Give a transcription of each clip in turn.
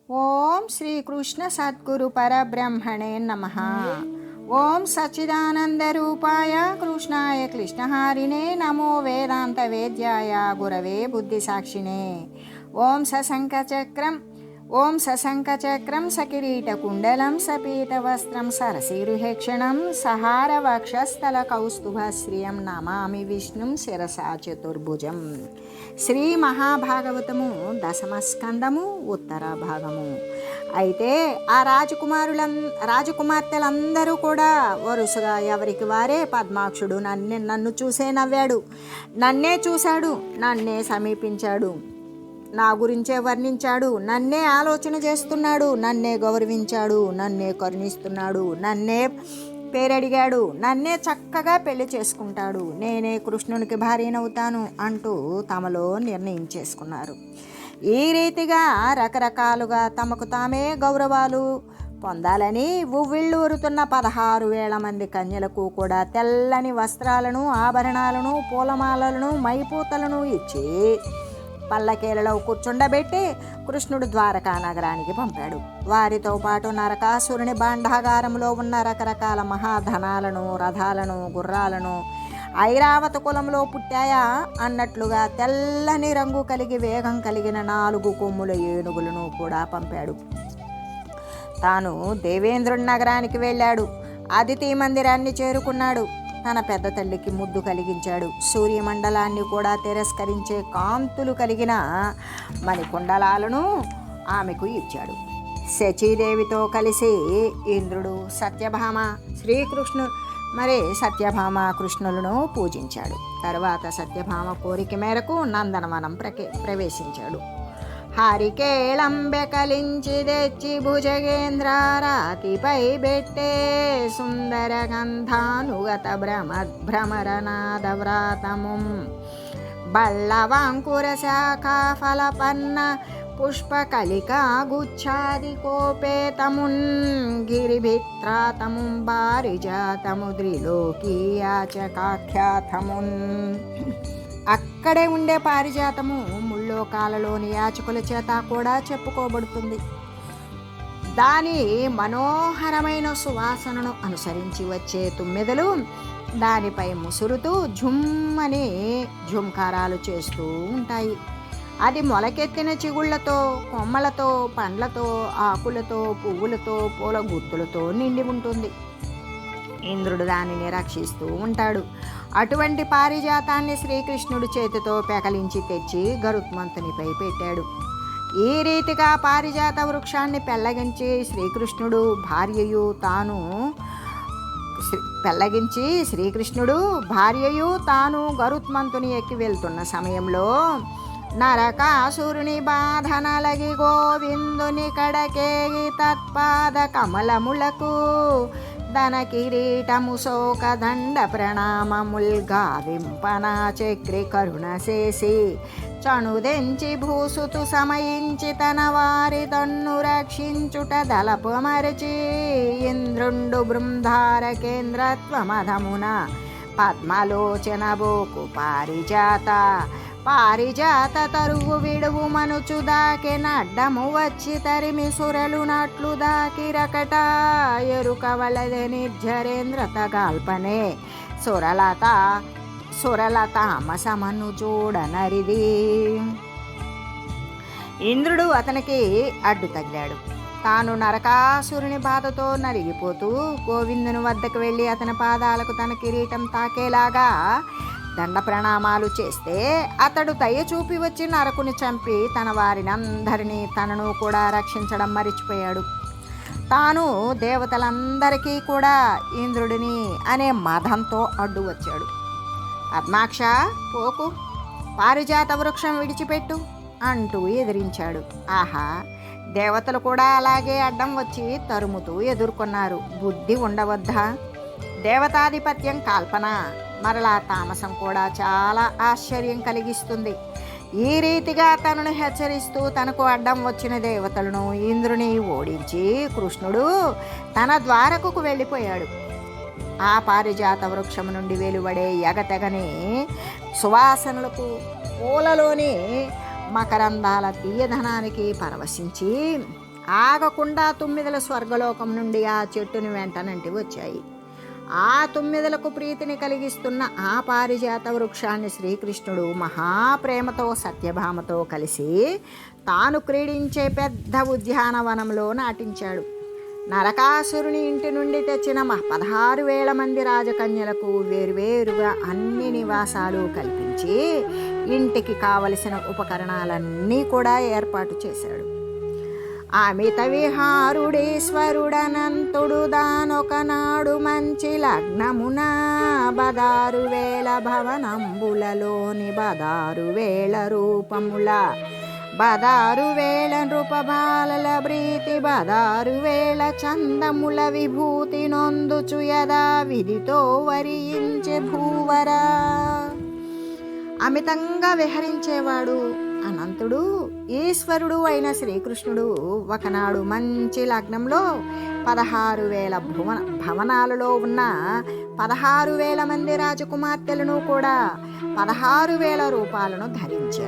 ఓం శ్రీకృష్ణ సద్గురు పరబ్రహ్మణే నమః. ఓం సచ్చిదానంద రూపాయ కృష్ణాయ కృష్ణహారిణే నమో వేదాంత వేద్యాయ గురవే బుద్ధి సాక్షిణే. ఓం సశంఖచక్రం సకిరీటకుండలం సపీతవస్త్రం సరసిరుహేక్షణం సహారవక్షస్థల కౌస్తుభశ్రియం నమామి విష్ణుం శిరసా చతుర్భుజం. శ్రీ మహాభాగవతము దశమ స్కందము ఉత్తర భాగము. అయితే ఆ రాజకుమార్తెలందరూ కూడా వరుసగా ఎవరికి వారే పద్మాక్షుడు నన్ను చూసే నవ్వాడు, నన్నే చూశాడు, నన్నే సమీపించాడు, నా గురించే వర్ణించాడు, నన్నే ఆలోచన చేస్తున్నాడు, నన్నే గౌరవించాడు, నన్నే కరుణిస్తున్నాడు, నన్నే పేరడిగాడు, నన్నే చక్కగా పెళ్లి చేసుకుంటాడు, నేనే కృష్ణునికి భార్యనవుతాను అంటూ తమలో నిర్ణయించేసుకున్నారు. ఈ రీతిగా రకరకాలుగా తమకు తామే గౌరవాలు పొందాలని ఉవ్విళ్ళూరుతున్న 16,000 మంది కన్యలకు కూడా తెల్లని వస్త్రాలను, ఆభరణాలను, పూలమాలలను, మైపూతలను ఇచ్చి పల్లకీలలో కూర్చుండబెట్టి కృష్ణుడు ద్వారకా నగరానికి పంపాడు. వారితో పాటు నరకాసురుని భాండాగారంలో ఉన్న రకరకాల మహాధనాలను, రథాలను, గుర్రాలను, ఐరావత కులంలో పుట్టాయా అన్నట్లుగా తెల్లని రంగు కలిగి వేగం కలిగిన 4 కొమ్ముల ఏనుగులను కూడా పంపాడు. తాను దేవేంద్రుని నగరానికి వెళ్ళాడు. అదితి మందిరాన్ని చేరుకున్నాడు. తన పెద్ద తల్లికి ముద్దు కలిగించాడు. సూర్యమండలాన్ని కూడా తిరస్కరించే కాంతులు కలిగిన మణికుండలాలను ఆమెకు ఇచ్చాడు. శచీదేవితో కలిసి ఇంద్రుడు సత్యభామ కృష్ణులను పూజించాడు. తర్వాత సత్యభామ కోరిక మేరకు నందనవనం ప్రవేశించాడు. హరికేళంబె కలించి తెచ్చి భుజగేంద్రారాతిపై బెట్టే సుందర గంధానుగత భ్రమరనాద వ్రాతము బళ్ళవాంకుర శాఖా ఫలపన్న పుష్పకలికా గుచ్ఛాది కోపేతమున్ గిరిభిత్రాతము బారిజాతము త్రిలోకీయాచకాఖ్యాతమున్. అక్కడే ఉండే పారిజాతము ముల్లోకాలలోని యాచకుల చేత కూడా చెప్పుకోబడుతుంది. దాని మనోహరమైన సువాసనను అనుసరించి వచ్చే తుమ్మెదలు దానిపై ముసురుతూ ఝుమ్మని ఝుంకారాలు చేస్తూ ఉంటాయి. అది మొలకెత్తిన చిగుళ్లతో, కొమ్మలతో, పండ్లతో, ఆకులతో, పువ్వులతో, పూల గుత్తులతో నిండి ఉంటుంది. ఇంద్రుడు దానిని రక్షిస్తూ ఉంటాడు. అటువంటి పారిజాతాన్ని శ్రీకృష్ణుడు చేతితో పెకలించి తెచ్చి గరుత్మంతునిపై పెట్టాడు. ఈ రీతిగా పారిజాత వృక్షాన్ని పెళ్లగించి శ్రీకృష్ణుడు భార్యయు తాను గరుత్మంతుని ఎక్కి వెళ్తున్న సమయంలో నరకాసురుని బాధనలగి గోవిందుని కడకేగి తత్పాద కమలములకు దన కిరీటము శోక దండ ప్రణామముల్ గావింపనా చక్రి కరుణ చేసి చణుదెంచి భూసుతు సమయించి తన వారి తన్ను రక్షించుట దళపు మరచి ఇంద్రుండు బృందార కేంద్రత్వమధమున పద్మలోచన బోకు పారిజాత తరువు విడువు మనుచు దాకెనడ్డము వచ్చి తరిమి సురలు నట్లు దాకిరకట ఎరుక వలదె నిర్జరేంద్ర తగాల్పనే సురలతామసమను చూడనరిది. ఇంద్రుడు అతనికి అడ్డు తగిలాడు. తాను నరకాసురుని బాధతో నలిగిపోతూ గోవిందుని వద్దకు వెళ్ళి అతని పాదాలకు తన కిరీటం తాకేలాగా దండ ప్రణామాలు చేస్తే అతడు దయ చూపి వచ్చి నరకుని చంపి తన వారినందరినీ తనను కూడా రక్షించడం మరిచిపోయాడు. తాను దేవతలందరికీ కూడా ఇంద్రుడిని అనే మదంతో అడ్డు వచ్చాడు. పద్మాక్ష పోకు, పారిజాత వృక్షం విడిచిపెట్టు అంటూ ఎదిరించాడు. ఆహా, దేవతలు కూడా అలాగే అడ్డం వచ్చి తరుముతూ ఎదుర్కొన్నారు. బుద్ధి ఉండవద్దా? దేవతాధిపత్యం కాల్పన, మరలా తామసం కూడా చాలా ఆశ్చర్యం కలిగిస్తుంది. ఈ రీతిగా తనను హెచ్చరిస్తూ తనకు అడ్డం వచ్చిన దేవతలను ఇంద్రుని ఓడించి కృష్ణుడు తన ద్వారకకు వెళ్ళిపోయాడు. ఆ పారిజాత వృక్షం నుండి వెలువడే ఎగతెగని సువాసనలకు, పూలలోని మకరందాల తీయధనానికి పరవశించి ఆగకుండా తుమ్మిదల స్వర్గలోకం నుండి ఆ చెట్టుని వెంటనంటి వచ్చాయి. ఆ తుమ్మిదలకు ప్రీతిని కలిగిస్తున్న ఆ పారిజాత వృక్షాన్ని శ్రీకృష్ణుడు మహాప్రేమతో సత్యభామతో కలిసి తాను క్రీడించే పెద్ద ఉద్యానవనంలో నాటించాడు. నరకాసురుని ఇంటి నుండి తెచ్చిన 16,000 మంది రాజకన్యలకు వేరువేరుగా అన్ని నివాసాలు కల్పించి ఇంటికి కావలసిన ఉపకరణాలన్నీ కూడా ఏర్పాటు చేశాడు. అమిత విహారుడేశ్వరుడనంతుడు దానొకనాడు మంచి లగ్నమున 16,000 భవనంబులలోని 16,000 రూపముల 16,000 నృపబాలల ప్రీతి 16,000 చందముల విభూతి నొందుచు యదా విధితో వరించే భూవరా. అమితంగా విహరించేవాడు అనంతుడు ఈశ్వరుడు అయిన శ్రీకృష్ణుడు ఒకనాడు మంచి లగ్నంలో 16,000 భవనాలలో ఉన్న 16,000 మంది రాజకుమార్తెలను కూడా 16,000 రూపాలను ధరించి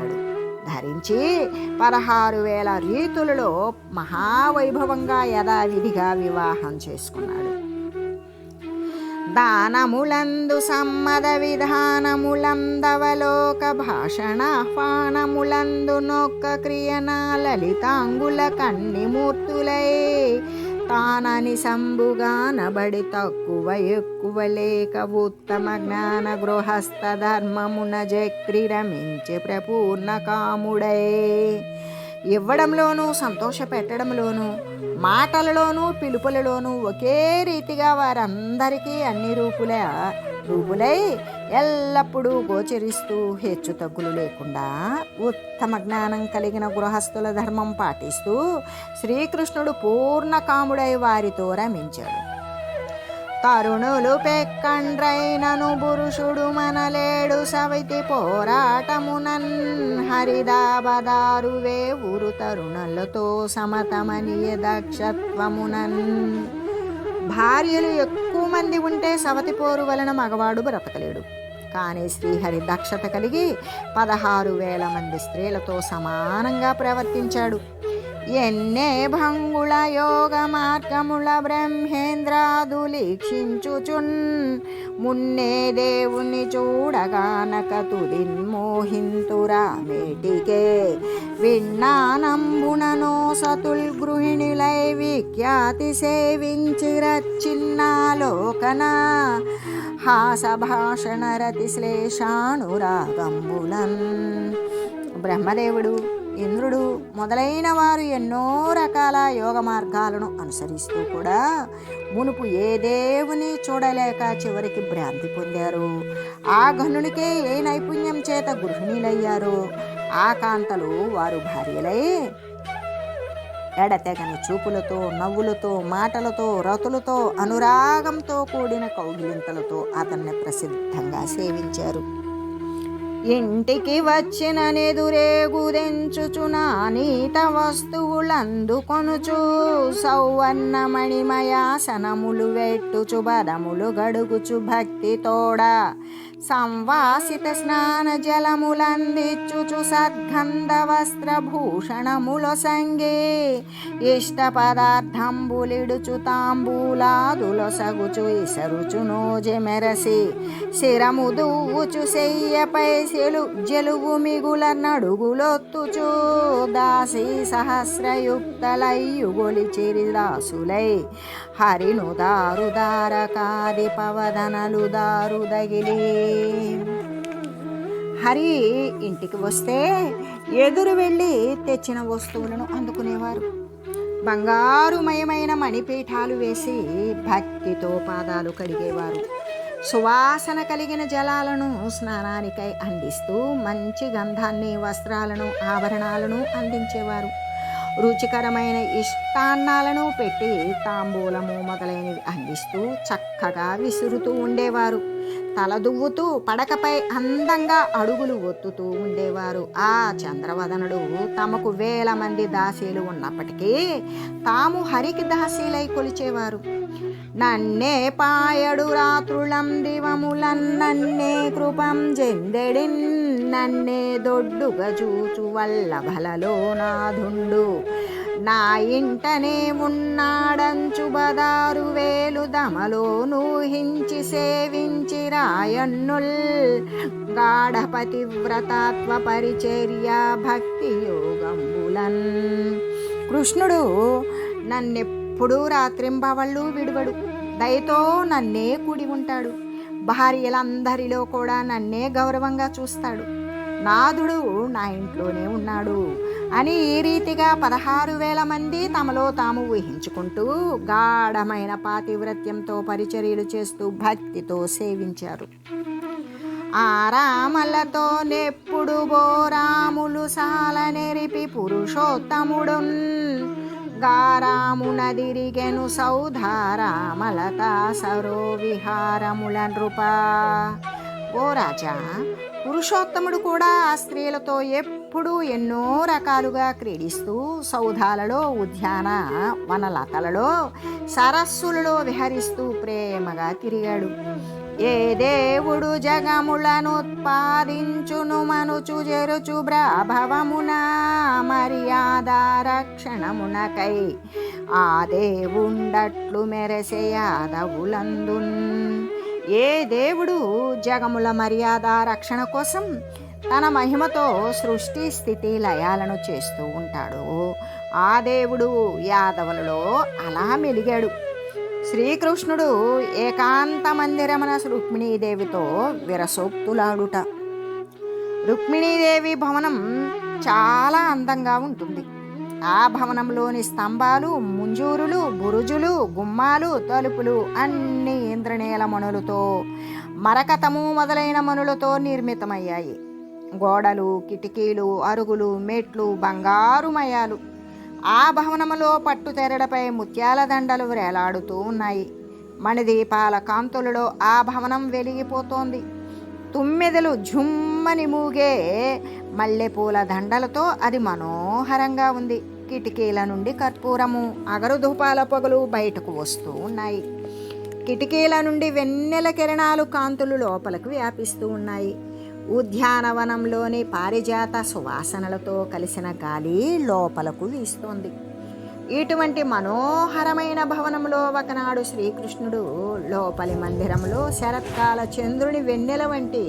16,000 రీతులలో మహావైభవంగా యథావిధిగా వివాహం చేసుకున్నాడు. దానములందు సమ్మద విధానములందవలోక భాషణాహ్వానములందు నొక్క క్రియన లలితాంగుల కన్నిమూర్తులై తానని సంబుగానబడి తక్కువ ఎక్కువ లేక ఉత్తమ జ్ఞాన గృహస్థ ధర్మమున జక్రిరమించే ప్రపూర్ణ కాముడై ఇవ్వడంలోనూ సంతోష పెట్టడంలోనూ మాటలలోనూ పిలుపులలోనూ ఒకే రీతిగా వారందరికీ అన్ని రూపులై ఎల్లప్పుడూ గోచరిస్తూ హెచ్చు తగ్గులు లేకుండా ఉత్తమ జ్ఞానం కలిగిన గృహస్థుల ధర్మం పాటిస్తూ శ్రీకృష్ణుడు పూర్ణకాముడై వారితో రమించాడు. తరుణులు పెక్కండ్రైనను పురుషుడు మనలేడు సవితి పోరాటమునన్ హరిదాబదారువే ఊరు తరుణులతో సమతమనియ దక్షత్వమునన్. భార్యలు ఎక్కువ మంది ఉంటే సవతి పోరు వలన మగవాడు బ్రతకలేడు. కానీ శ్రీహరి దక్షత కలిగి 16,000 మంది స్త్రీలతో సమానంగా ప్రవర్తించాడు. ఎన్నే భంగుళ యోగ మార్గముల బ్రహ్మేంద్రాదులీక్షించుచున్ మున్నే దేవుని చూడగానక తుదిన్మోహింతురా మేటికే విన్నానంబుననో సతుల్ గృహిణిలై విఖ్యాతి సేవించిరచ్చిన్నాలోకన హాసభాషణ రతి శ్లేషానురాగంబులన్. బ్రహ్మదేవుడు, ఇంద్రుడు మొదలైన వారు ఎన్నో రకాల యోగ మార్గాలను అనుసరిస్తూ కూడా మునుపు ఏ దేవుని చూడలేక చివరికి భ్రాంతి పొందారు. ఆ ఘనునికే ఏ నైపుణ్యం చేత గృహిణులయ్యారో ఆ కాంతలు వారు భార్యలై ఎడతెగని చూపులతో, నవ్వులతో, మాటలతో, రతులతో, అనురాగంతో కూడిన కౌగిలింతలతో అతన్ని ప్రసిద్ధంగా సేవించారు. ఇంటికి వచ్చిన నెదురేగుదెంచుచునా నీత వస్తువులందుకొనుచు సౌవర్ణమణిమయాసనములు వెట్టుచు బదములు గడుగుచు భక్తి తోడ సంవాసిత స్నాన జలములందిచ్చుచు సద్గంధ వస్త్రభూషణముల సంగే ఇష్ట పదార్థంబులిడుచు తాంబూలాదుల సగుచు ఇసరుచు నోజె మెరసి శిరము దువ్వుచు శయ్యపై జలుగు మిగుల నడుగులొత్తుచు దాసి సహస్రయుక్తలయ్యుగొలి చిరిదాసులై హరిను దారుదారకాది పవదనలు దారుదగిలి. హరి ఇంటికి వస్తే ఎదురు వెళ్ళి తెచ్చిన వస్తువులను అందుకునేవారు. బంగారుమయమైన మణిపీఠాలు వేసి భక్తితో పాదాలు కడిగేవారు. సువాసన కలిగిన జలాలను స్నానానికై అందిస్తూ మంచి గంధాన్ని, వస్త్రాలను, ఆభరణాలను అందించేవారు. రుచికరమైన ఇష్టాన్నాలను పెట్టి తాంబూలము మొదలైనవి అందిస్తూ చక్కగా విసురుతూ ఉండేవారు. తలదువ్వుతూ పడకపై అందంగా అడుగులు ఒత్తుతూ ఉండేవారు. ఆ చంద్రవదనుడు తమకు 1000 మంది దాసీలు ఉన్నప్పటికీ తాము హరికి దాసీలై కొలిచేవారు. నన్నే పాయడు రాత్రులం దివములన్ నన్నే కృపం జెందెడిన్ నన్నే దొడ్డుగా చూచు వల్ల భలలో నాధుండు నా ఇంటనే ఉన్నాడంచు బదారు వేలు దమలో నూహించి సేవించి రాయన్నుల్ గాఢపతి వ్రతాత్వ పరిచర్య భక్తి యోగంబులన్. కృష్ణుడు నన్నెప్పుడూ రాత్రింబవళ్ళు విడువడు, దయతో నన్నే కూడి ఉంటాడు, భార్యలందరిలో కూడా నన్నే గౌరవంగా చూస్తాడు, నాథుడు నా ఇంట్లోనే ఉన్నాడు అని ఈ రీతిగా 16,000 మంది తమలో తాము ఊహించుకుంటూ గాఢమైన పాతివ్రత్యంతో పరిచర్యలు చేస్తూ భక్తితో సేవించారు. ఆ రామలతో నెప్పుడు బోరాములు సాల నెరిపి పురుషోత్తముడున్ గారామునదిరిగెను సౌధారామలతా సరో విహారముల నృప. ఓ రాజా, పురుషోత్తముడు కూడా ఆ స్త్రీలతో ఎప్పుడూ ఎన్నో రకాలుగా క్రీడిస్తూ సౌధాలలో, ఉద్యాన వనలతలలో, సరస్సులలో విహరిస్తూ ప్రేమగా తిరిగాడు. ఏ దేవుడు జగములను ఉత్పాదించును మనుచు జరుచు బ్రాభవమున మర్యాద రక్షణమునకై ఆ దేవుండట్లు మెరసే యాదవులందున్. ఏ దేవుడు జగముల మర్యాద రక్షణ కోసం తన మహిమతో సృష్టి స్థితి లయాలను చేస్తూ ఉంటాడో ఆ దేవుడు యాదవులలో అలా మెలిగాడు. శ్రీకృష్ణుడు ఏకాంత మందిరమున రుక్మిణీదేవితో విరసోక్తులాడుట. రుక్మిణీదేవి భవనం చాలా అందంగా ఉంటుంది. ఆ భవనంలోని స్తంభాలు, ముంజూరులు, బురుజులు, గుమ్మాలు, తలుపులు అన్ని ఇంద్రనీల మణులతో, మరకతము మొదలైన మణులతో నిర్మితమయ్యాయి. గోడలు, కిటికీలు, అరుగులు, మెట్లు బంగారుమయాలు. ఆ భవనములో పట్టు తెరలపై ముత్యాల దండలు వేలాడుతూ ఉన్నాయి. మణిదీపాల కాంతులలో ఆ భవనం వెలిగిపోతోంది. తుమ్మెదలు ఝుమ్మని మూగే మల్లెపూల దండలతో అది మనోహరంగా ఉంది. కిటికీల నుండి కర్పూరము, అగరుధూపాల పొగలు బయటకు వస్తూ ఉన్నాయి. కిటికీల నుండి వెన్నెల కిరణాలు కాంతులు లోపలకు వ్యాపిస్తూ ఉన్నాయి. ఉద్యానవనంలోని పారిజాత సువాసనలతో కలిసిన గాలి లోపలకు వీస్తోంది. ఇటువంటి మనోహరమైన భవనంలో ఒకనాడు శ్రీకృష్ణుడు లోపలి మందిరంలో శరత్కాల చంద్రుని వెన్నెల వంటి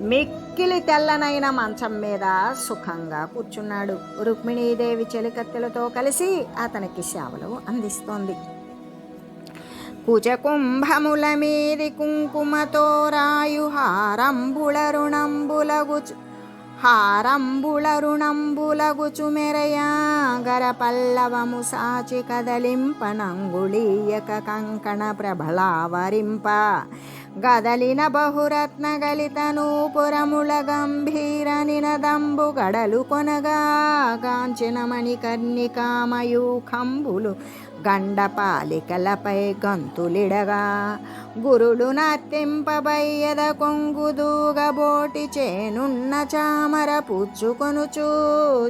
మిక్కిలి తెల్లనైన మంచం మీద సుఖంగా కూర్చున్నాడు. రుక్మిణీదేవి చెలికత్తెలతో కలిసి అతనికి సేవలు అందిస్తోంది. కుచకుంభముల మీది కుంకుమతో రాయు హారంబుళరుణంబులగుచు మెరయా గర పల్లవము సాచి కదలింపనంగుళీయక కంకణ ప్రభలావరింప గదలిన బహురత్న గలిత నూపురముల గంభీర నినదంబు గడలు కొనగా కాంచిన మణికర్ణికామయూఖంబులు గండపాలికలపై గంతులిడగా గురుడు నర్తింపబయ్యద కొంగుదూగబోటి చేనున్న చామర పుచ్చుకొనుచు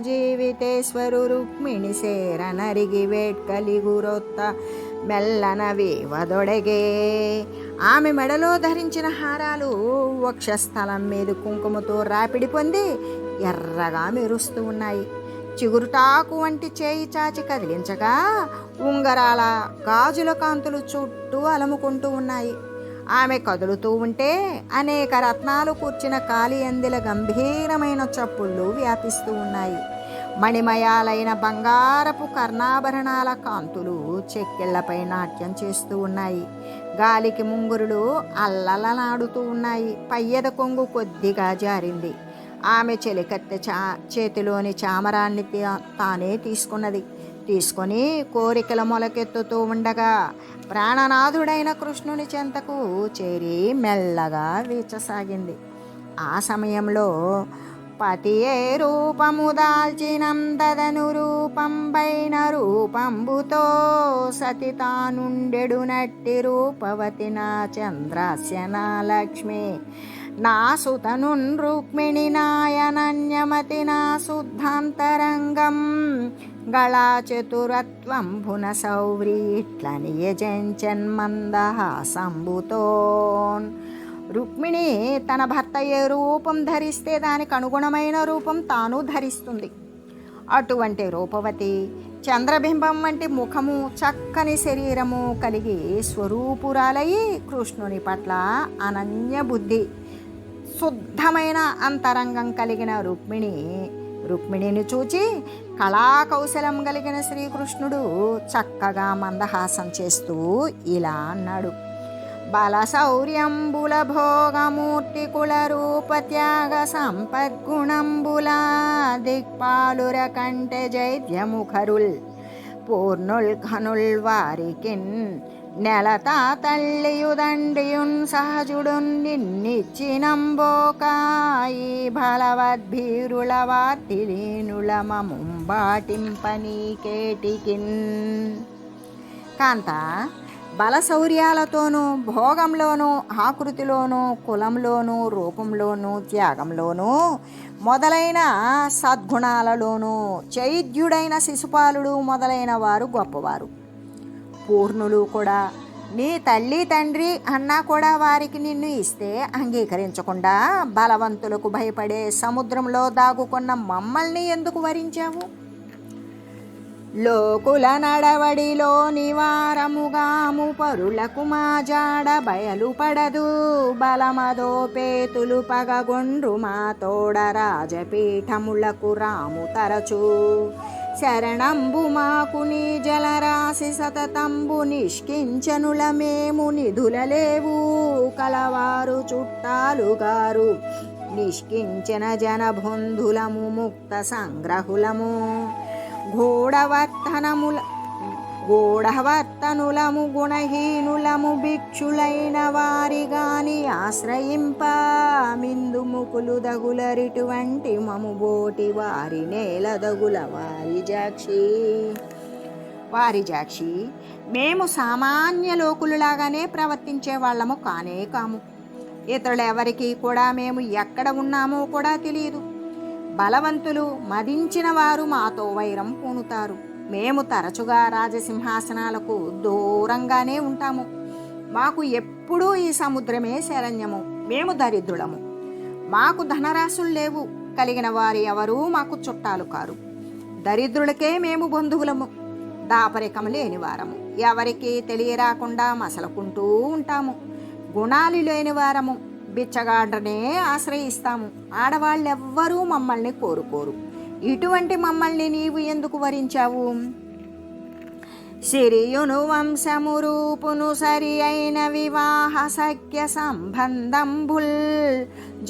జీవితేశ్వరు రుక్మిణి సేర నరిగి వేట్కలి గురొత్త మెల్లన వేవదొడగే. ఆమె మెడలో ధరించిన హారాలు వక్షస్థలం మీద కుంకుమతో రాపిడి పొంది ఎర్రగా మెరుస్తూ ఉన్నాయి. చిగురుటాకు వంటి చేయి చాచి కదిలించగా ఉంగరాల గాజుల కాంతులు చుట్టూ అలముకుంటూ ఉన్నాయి. ఆమె కదులుతూ ఉంటే అనేక రత్నాలు కూర్చిన కాలి అందిల గంభీరమైన చప్పుళ్ళు వ్యాపిస్తూ ఉన్నాయి. మణిమయాలైన బంగారపు కర్ణాభరణాల కాంతులు చెక్కిళ్లపై నాట్యం చేస్తూ ఉన్నాయి. గాలికి ముంగురులు అల్లలనాడుతూ ఉన్నాయి. పయ్యద కొంగు కొద్దిగా జారింది. ఆమె చెలికత్తె చేతిలోని చామరాన్ని తానే తీసుకొని కోరికల మొలకెత్తుతూ ఉండగా ప్రాణనాథుడైన కృష్ణుని చెంతకు చేరి మెల్లగా వీచసాగింది. ఆ సమయంలో పతియే రూపము దాల్చినందదను రూపంబైన రూపంబుతో సతి తానుండెడు నట్టి రూపవతి నా చంద్రాస్యనా లక్ష్మి నా సుతనున్ రుక్మిణి నాయనన్యమతి నా శుద్ధాంతరంగం గళా చతురత్వంభున సౌవ్రీ ఇట్లని యజంచన్మందహాసంబుతోన్. రుక్మిణి తన భర్త ఏ రూపం ధరిస్తే దానికి అనుగుణమైన రూపం తాను ధరిస్తుంది. అటువంటి రూపవతి చంద్రబింబం వంటి ముఖము, చక్కని శరీరము కలిగి స్వరూపురాలయి కృష్ణుని పట్ల అనన్య బుద్ధి, శుద్ధమైన అంతరంగం కలిగిన రుక్మిణిని చూచి కళాకౌశలం కలిగిన శ్రీకృష్ణుడు చక్కగా మందహాసం చేస్తూ ఇలా అన్నాడు: బలశౌర్యంబుల భోగమూర్తి కుల రూప త్యాగ సంపద్గుణంబుల దిక్పాలుర కంటే జైద్యముఖరుల్ పూర్ణుల్ ఘనుల్ వారికిన్ నెలతా తల్లియుదండియున్ సహజుడున్ నిన్నిచ్చినంబోకాయి బలవద్భీరుల వార్తిలీనుల మముంబాటింపనీకేటికిన్. కాంత, బలశౌర్యాలతోనూ, భోగంలోనూ, ఆకృతిలోనూ, కులంలోనూ, రూపంలోనూ, త్యాగంలోనూ మొదలైన సద్గుణాలలోనూ చైద్యుడైన శిశుపాలుడు మొదలైన వారు గొప్పవారు. పూర్ణులు కూడా. నీ తల్లి తండ్రి అన్నా కూడా వారికి నిన్ను ఇస్తే అంగీకరించకుండా బలవంతులకు భయపడే సముద్రంలో దాగుకున్న మమ్మల్ని ఎందుకు వరించావు? లోకుల నడవడిలో నివారముగాము పరులకు మా జాడ బయలుపడదు బలమదోపేతులు పగగొండ్రు మా తోడ రాజపీఠములకు రాము తరచు శరణంబు మాకు నీ జలరాశి సతతంబు నిష్కించనుల మేము నిధులలేవు కలవారు చుట్టాలు గారు నిష్కించిన జనబంధులము ముక్త సంగ్రహులము గూఢవర్తనులము గుణహీనులము భిక్షులైన వారి గాని ఆశ్రయింప మిందుముకులు దగులరిటువంటి మము బోటి వారి నేలదగుల వారిజాక్షి మేము సామాన్య లోకులలాగానే ప్రవర్తించే వాళ్ళము కానే కాము. ఇతరులెవరికి కూడా మేము ఎక్కడ ఉన్నామో కూడా తెలియదు. బలవంతులు మదించిన వారు మాతో వైరం పూనుతారు. మేము తరచుగా రాజసింహాసనాలకు దూరంగానే ఉంటాము. మాకు ఎప్పుడూ ఈ సముద్రమే శరణ్యము. మేము దరిద్రులము. మాకు ధనరాశులు లేవు. కలిగిన వారు ఎవరూ మాకు చుట్టాలు కారు. దరిద్రులకే మేము బంధువులము. దాపరికం లేని వారము. ఎవరికి తెలియరాకుండా మసలుకుంటూ ఉంటాము. గుణాలు లేని వారము. బిచ్చగాడ్రనే ఆశ్రయిస్తాము. ఆడవాళ్ళెవ్వరూ మమ్మల్ని కోరుకోరు. ఇటువంటి మమ్మల్ని నీవు ఎందుకు వరించావు? సిరియును వంశము రూపును సరి అయిన వివాహ సఖ్య సంబంధంబుల్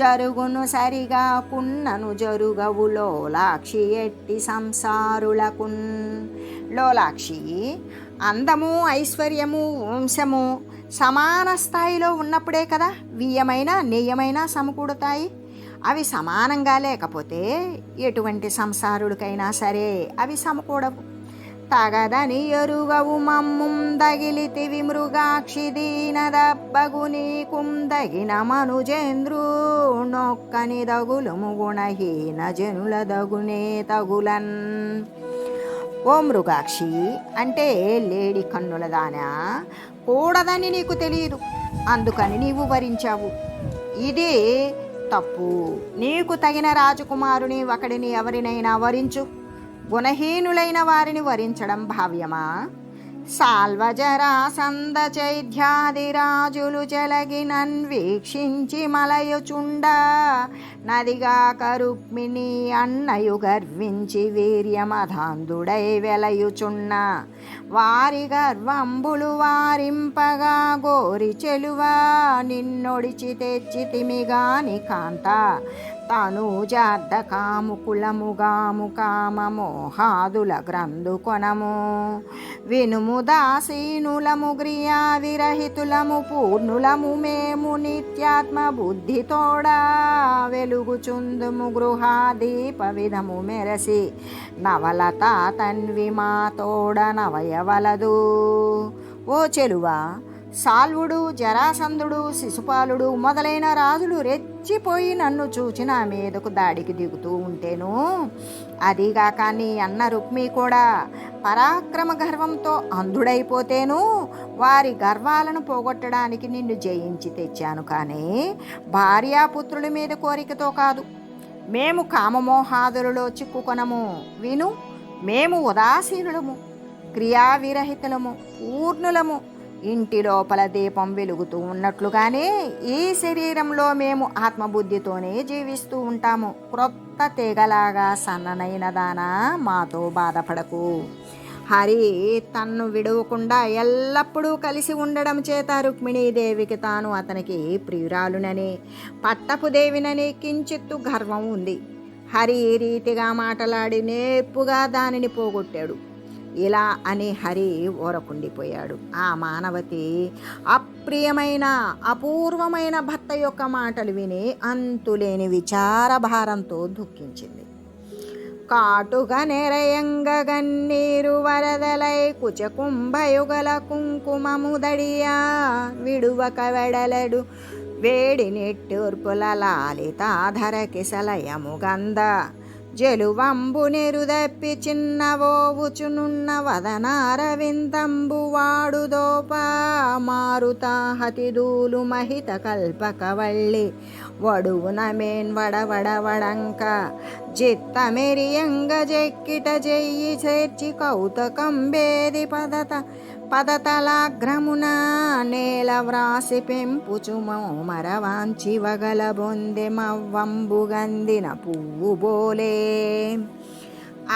జరుగును సరిగా కున్నను జరుగవు లోలాక్షి ఎట్టి సంసారులకున్. లోలాక్షి, అందము, ఐశ్వర్యము, వంశము సమాన స్థాయిలో ఉన్నప్పుడే కదా వియ్యమైన నెయ్యమైనా సమకూడతాయి. అవి సమానంగా లేకపోతే ఎటువంటి సంసారుడికైనా సరే అవి సమకూడవు. తగదని ఎరుగవు మమ్ముందగిలితివి మృగాక్షి దీనదబ్బగు నీకుందగిన మనుజేంద్రు నొక్కని దగులుము గుణహీన జనుల దగునే తగులన్. ఓ మృగాక్షి, అంటే లేడి కన్నుల దానా, కూడదని నీకు తెలియదు. అందుకని నీవు వరించావు. ఇది తప్పు. నీకు తగిన రాజకుమారుని ఒకడిని ఎవరినైనా వరించు. గుణహీనులైన వారిని వరించడం భావ్యమా? సాల్వజరాసంద చైధ్యాది రాజులు చెలగినన్ వీక్షించి మలయుచుండ నదిగాక రుక్మిణి అన్నయు గర్వించి వీర్యమధాంధుడై వెలయుచున్న వారి గర్వంబులు వారింపగా గోరి చెలువా నిన్నొడిచి తెచ్చితిమిగాని కాంత తనూజార్ధ కాముకులముగాము కామ మోహాదుల గ్రంథు కొనము వినుము దాసీనులము గ్రియా విరహితులము పూర్ణులము మేము నిత్యాత్మ బుద్ధితోడా వెలుగుచుందుము గృహాదీప విధము మెరసి నవలత తన్వి మా తోడ నవయవలదు. ఓ చెలువా, సాల్వుడు, జరాసంధుడు, శిశుపాలుడు మొదలైన రాజులు రెచ్చిపోయి నన్ను చూచి నా మీదకు దాడికి దిగుతూ ఉంటేను, అదిగాక నీ అన్న రుక్మి కూడా పరాక్రమ గర్వంతో అంధుడైపోతేను వారి గర్వాలను పోగొట్టడానికి నిన్ను జయించి తెచ్చాను. కానీ భార్యాపుత్రుల మీద కోరికతో కాదు. మేము కామమోహాదులలో చిక్కుకొనము. విను, మేము ఉదాసీనులము, క్రియావిరహితులము, పూర్ణులము. ఇంటి లోపల దీపం వెలుగుతూ ఉన్నట్లుగానే ఈ శరీరంలో మేము ఆత్మబుద్ధితోనే జీవిస్తూ ఉంటాము. క్రొత్త తీగలాగా సన్ననైన దానా మాతో బాధపడకు. హరి తన్ను విడవకుండా ఎల్లప్పుడూ కలిసి ఉండడం చేత రుక్మిణీదేవికి తాను అతనికి ప్రియురాలునని, పట్టపు దేవినని కించిత్తు గర్వం ఉంది. హరి ఈ రీతిగా మాటలాడి నేర్పుగా దానిని పోగొట్టాడు. ఇలా అని హరి ఊరకుండిపోయాడు. ఆ మానవతి అప్రియమైన అపూర్వమైన భర్త యొక్క మాటలు విని అంతులేని విచారభారంతో దుఃఖించింది. కాటుగా నెరయంగ గన్నీరు వరదలై కుచకుంభయుగల కుంకుమముదడియా విడువక వెడలడు వేడి నిట్టూర్పుల లాలితాధర కిసలయము గంధ జలువంబు నెరుదప్పి చిన్నవోవుచునున్న వదనారవిందంబు వాడుదోప మారుతాహతిదూలు మహిత కల్పకవళ్ళి వడువున మేన్ వడవడవడంక జిత్తమెరియంగ జెక్కిట జెయ్యి చేర్చి కౌతకంబేది పదతలాగ్రమున నేల వ్రాసి పెంపుచు మరవాంచి వగల బొందె మవ్వంబు గందిన పువ్వు బోలే.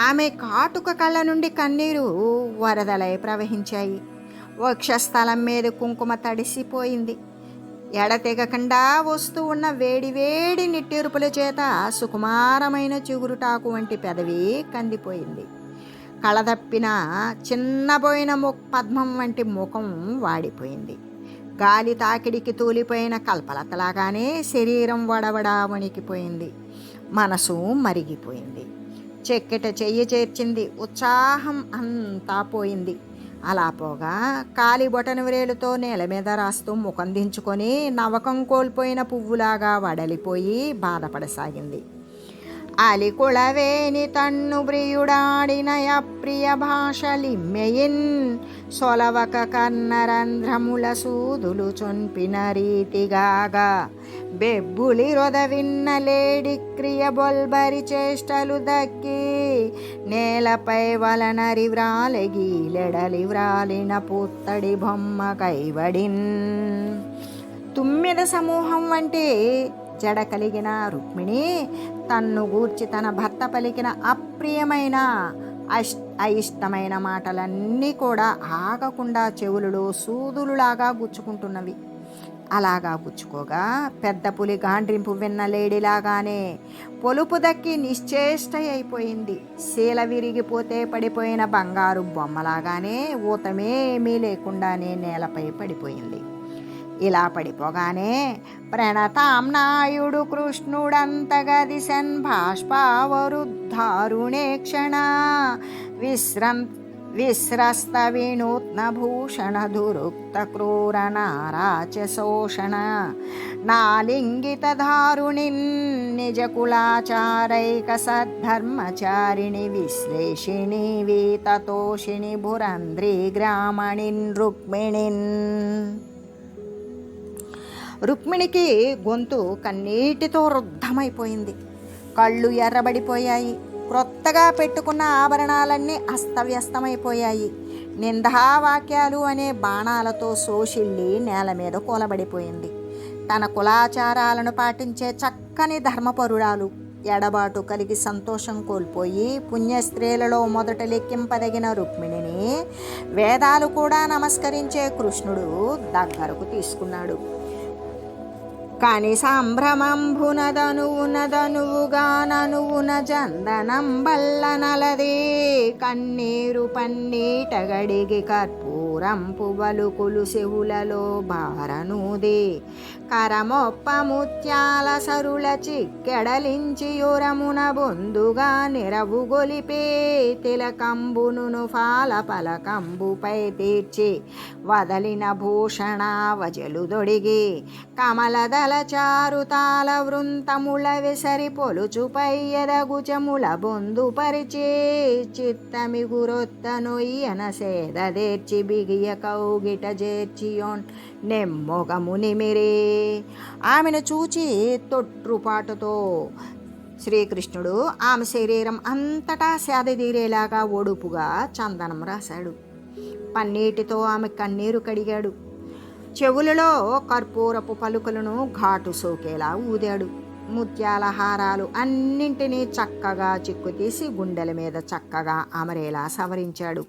ఆమె కాటుక కళ్ళ నుండి కన్నీరు వరదలై ప్రవహించాయి. వక్షస్థలం మీద కుంకుమ తడిసిపోయింది. ఎడతెగకుండా వస్తూ ఉన్న వేడివేడి నిట్టూర్పుల చేత సుకుమారమైన చిగురుటాకు వంటి పెదవి కందిపోయింది. కళదప్పిన చిన్నబోయిన పద్మం వంటి ముఖం వాడిపోయింది. గాలి తాకిడికి తూలిపోయిన కల్పలతలాగానే శరీరం వడవడా వణికిపోయింది. మనసు మరిగిపోయింది. చెక్కెట చెయ్యి చేర్చింది. ఉత్సాహం అంతా పోయింది. అలా పోగా కాలి బొటను వ్రేలుతో నేల మీద రాస్తూ ముఖం దించుకొని నవకం కోల్పోయిన పువ్వులాగా వడలిపోయి బాధపడసాగింది. అలికుళవేని తన్ను ప్రియుడాడిన అప్రియ భాషలిమ్మెయిన్ సొలవక కన్నరంధ్రముల సూదులు చొన్పిన రీతిగాగా బెబ్బులి రొదవిన్న లేడి క్రియ బొల్బరి చేష్టలు దక్కి నేలపై వలనరి వ్రాలెగీలెడలి వ్రాలిన పుత్తడి బొమ్మ కైవడిన్. తుమ్మెద సమూహం వంటి జడ కలిగిన రుక్మిణి తన్ను గూర్చి తన భర్త పలికిన అప్రియమైన అయిష్టమైన మాటలన్నీ కూడా ఆగకుండా చెవులలో సూదులులాగా గుచ్చుకుంటున్నవి. అలాగా గుచ్చుకోగా పెద్ద పులి గాండ్రింపు విన్న లేడిలాగానే పొలుపు దక్కి నిశ్చేష్ట అయిపోయింది. శీల విరిగిపోతే పడిపోయిన బంగారు బొమ్మలాగానే ఊతమేమీ లేకుండానే నేలపై పడిపోయింది. ఇలా పడిపోగానే ప్రణతాంనాయుడు కృష్ణుడంతగదిశన్ బాష్పావరుద్ధారుణే క్షణ విస్రస్త వినూత్న భూషణ దురుక్త క్రూర నారాచ శోషణ నాలింగిత ధారుణిన్ నిజ కులాచారైక సద్ధర్మచారిణి విశ్లేషిణి వీతతోషిణి భురంధ్రీ గ్రామణిన్ రుక్మిణిన్. రుక్మిణికి గొంతు కన్నీటితో రుద్ధమైపోయింది. కళ్ళు ఎర్రబడిపోయాయి. క్రొత్తగా పెట్టుకున్న ఆభరణాలన్నీ అస్తవ్యస్తమైపోయాయి. నిందావాక్యాలు అనే బాణాలతో శోషిల్లి నేల మీద కూలబడిపోయింది. తన కులాచారాలను పాటించే చక్కని ధర్మపరురాలు ఎడబాటు కలిగి సంతోషం కోల్పోయి పుణ్యస్త్రీలలో మొదట లెక్కింపదగిన రుక్మిణిని వేదాలు కూడా నమస్కరించే కృష్ణుడు దగ్గరకు తీసుకున్నాడు. కాని సంభ్రమంభునదనువునదనువుగాననువున జందనం బల్ల నలది కన్నీరు పన్నీట గడిగి కర్పూరంపు బలుకులు చెవులలో బారనూది కరమొప్ప ముత్యాల సరుల చిక్కెడలించి యురమున బొందుగా నిరవు గొలిపే తిలకంబును ఫాల పలకంబుపై తీర్చి వదలిన భూషణ వజలు దొడిగి కమలదల చారుతాల వృంతముల విసరి పొలుచుపై ఎదగుచముల బొందు పరిచి చిత్తమిగురొత్త నొయ్యన సేదేర్చి బిగియ కౌగిట చేర్చియోన్ నెమ్మొగము నిమిరి ఆమెను చూచి తొట్రుపాటుతో శ్రీకృష్ణుడు ఆమె శరీరం అంతటా సేదతీరేలాగా ఒడుపుగా చందనం రాశాడు. పన్నీటితో ఆమె కన్నీరు కడిగాడు. చెవులలో కర్పూరపు పలుకులను ఘాటు సోకేలా ఊదాడు. ముత్యాల హారాలు అన్నింటినీ చక్కగా చిక్కుతీసి గుండెల మీద చక్కగా అమరేలా సవరించాడు.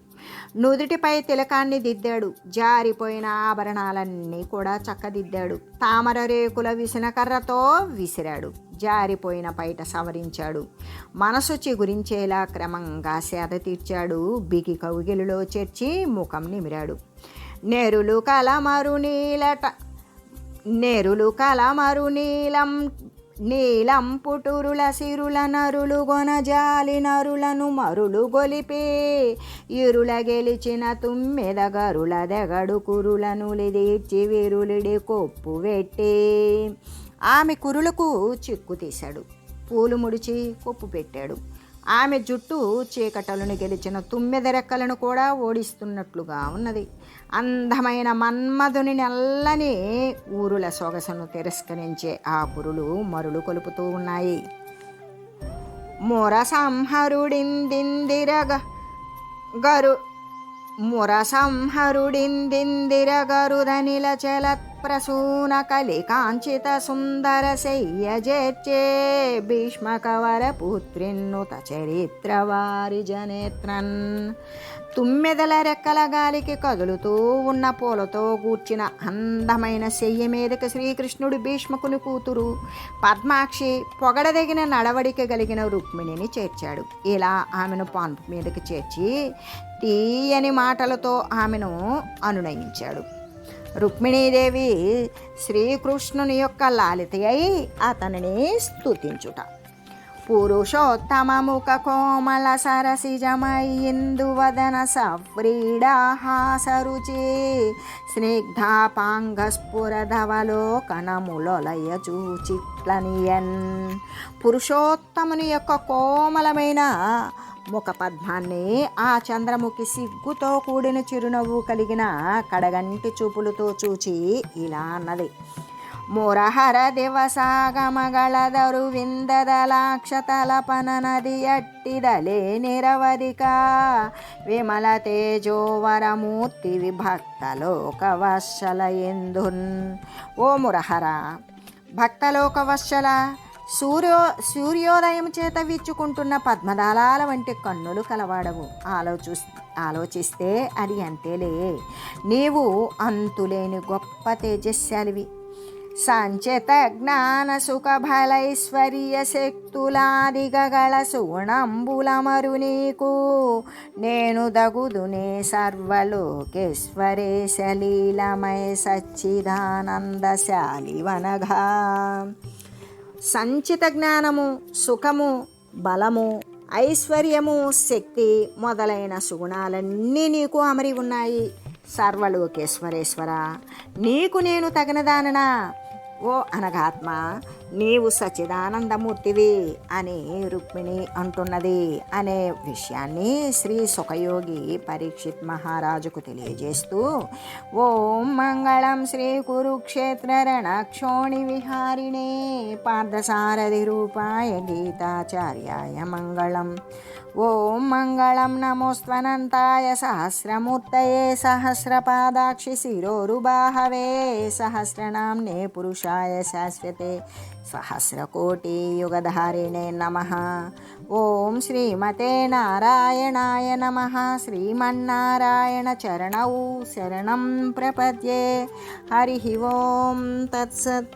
నుదుటిపై తిలకాన్ని దిద్దాడు. జారిపోయిన ఆభరణాలన్నీ కూడా చక్కదిద్దాడు. తామర రేకుల విసనకర్రతో విసిరాడు. జారిపోయిన పైట సవరించాడు. మనసు చిగురించేలా క్రమంగా సేద తీర్చాడు. బిగి కౌగిలిలో చేర్చి ముఖం నిమిరాడు. నేరులు కలమరు నీలం పుటురుల సిరుల నరులు గొనజాలి నరులను మరులు గొలిపి ఇరుల గెలిచిన తుమ్మెద గరుల దెగడు కురులను లిదీర్చి విరులిడి కొప్పు పెట్టి ఆమె కురులకు చిక్కు తీశాడు. పూలు ముడిచి కొప్పు పెట్టాడు. ఆమె జుట్టు చీకటలను గెలిచిన తుమ్మెద రెక్కలను కూడా ఓడిస్తున్నట్లుగా ఉన్నది. అందమైన మన్మధుని నల్లని ఊరుల సొగసును తిరస్కరించే ఆ కురులు మరులు కొలుపుతూ ఉన్నాయి. మురసంహరుడిందిర గరుదనిల చలత్ప్రసూన కలికాంచిత సుందర శయ్యజేర్చే భీష్మకవర పుత్రిన్నుత చరిత్రవారి జనేత్రన్. తుమ్మెదల రెక్కల గాలికి కదులుతూ ఉన్న పూలతో కూర్చిన అందమైన శయ్య మీదకి శ్రీకృష్ణుడు భీష్మకుని కూతురు పద్మాక్షి పొగడదగిన నడవడిక కలిగిన రుక్మిణిని చేర్చాడు. ఇలా ఆమెను పాన్పు మీదకి చేర్చి తీయని మాటలతో ఆమెను అనునయించాడు. రుక్మిణీదేవి శ్రీకృష్ణుని యొక్క లాలిత అయి అతనిని స్తుతించుట. పురుషోత్తమ ముఖ కోమల సరసిజమయిందు వదన సవ్రీడాహాసరుచి స్నిగ్ధాపాంగస్ఫురధవలోకనములొలయ చూచిట్లనియన్. పురుషోత్తముని యొక్క కోమలమైన ముఖ పద్మాన్ని ఆ చంద్రముఖి సిగ్గుతో కూడిన చిరునవ్వు కలిగిన కడగంటి చూపులతో చూచి ఇలా అన్నది. మురహర దివసాగమగళదరు విందదలాక్షతలపన నది అట్టిదలే నిరవధిక విమల తేజోవరమూర్తి విభక్తలోకవత్సల ఎందున్. ఓ మురహర, భక్తలోకవత్సల, సూర్యోదయం చేత విచ్చుకుంటున్న పద్మదళాల వంటి కన్నులు కలవాడవు. ఆలోచిస్తే అది అంతేలే. నీవు అంతులేని గొప్ప తేజస్శాలివి. సంచిత జ్ఞాన సుఖ బలైశ్వర్య శక్తులాదిగల సుగుణంబులమరు నీకు నేను దగుదునే సర్వలోకేశ్వరేశ లీలమయ సచ్చిదానందశాలివనగా. సంచిత జ్ఞానము, సుఖము, బలము, ఐశ్వర్యము, శక్తి మొదలైన సుగుణాలన్నీ నీకు అమరి ఉన్నాయి. సర్వలోకేశ్వరేశ్వర, నీకు నేను తగినదాననా? ఓ అనగాత్మ, నీవు సచ్చిదానందమూర్తివి అని రుక్మిణి అంటున్నది అనే విషయాన్ని శ్రీ సుఖయోగి పరీక్షిత్ మహారాజుకు తెలియజేస్తూ, ఓం మంగళం శ్రీ కురుక్షేత్ర రణక్షోణి విహారిణే పార్థసారథి రూపాయ గీతాచార్యాయ మంగళం. ఓం మంగళం నమోస్త్వనంతాయ సహస్రమూర్తయే సహస్రపాదాక్షి శిరోరుబాహవే సహస్రనామ్నే పురుషాయ శాశ్వతే సహస్రకోటి యుగధారిణే నమః. ఓం శ్రీమతే నారాయణాయ నమః. శ్రీమన్నారాయణ చరణౌ శరణం ప్రపద్యే. హరి ఓం తత్సత్.